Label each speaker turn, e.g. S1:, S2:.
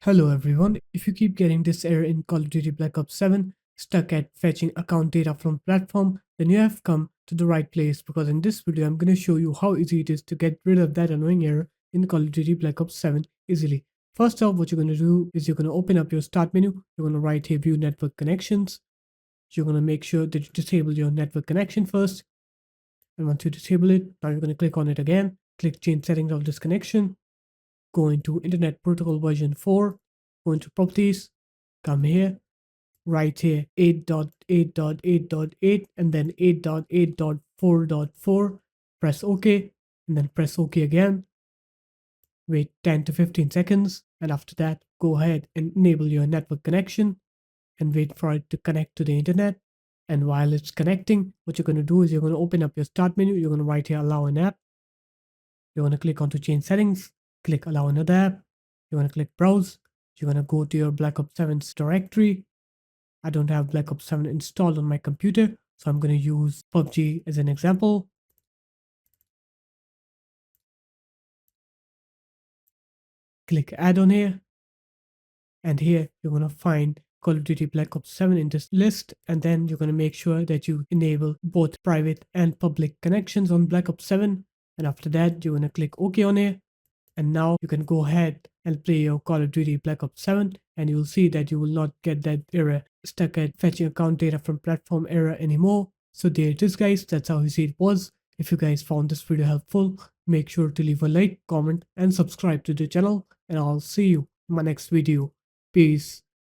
S1: Hello everyone, if you keep getting this error in Call of Duty Black Ops 7, stuck at fetching account data from platform, then you have come to the right place because in this video I'm going to show you how easy it is to get rid of that annoying error in Call of Duty Black Ops 7 easily. First off, what you're going to do is you're going to open up your start menu, you're going to right here view network connections, you're going to make sure that you disable your network connection first, and once you disable it, now you're going to click on it again, click change settings of this connection, go into Internet Protocol version 4, go into properties, come here, right here 8.8.8.8 and then 8.8.4.4, press OK, and then press OK again, wait 10 to 15 seconds, and after that, go ahead and enable your network connection and wait for it to connect to the internet. And while it's connecting, what you're going to do is you're going to open up your start menu, you're going to right here allow an app, you're going to click onto change settings, click allow another app, you're going to click browse, you're going to go to your Black Ops 7's directory. I don't have Black Ops 7 installed on my computer, so I'm going to use PUBG as an example. Click add on here, and here you're going to find Call of Duty Black Ops 7 in this list, and then you're going to make sure that you enable both private and public connections on Black Ops 7, and after that you're going to click OK on here. And now you can go ahead and play your Call of Duty Black Ops 7, and you will see that you will not get that error stuck at fetching account data from platform error anymore. So there it is guys, that's how easy it was. If you guys found this video helpful, make sure to leave a like, comment and subscribe to the channel, and I'll see you in my next video. Peace.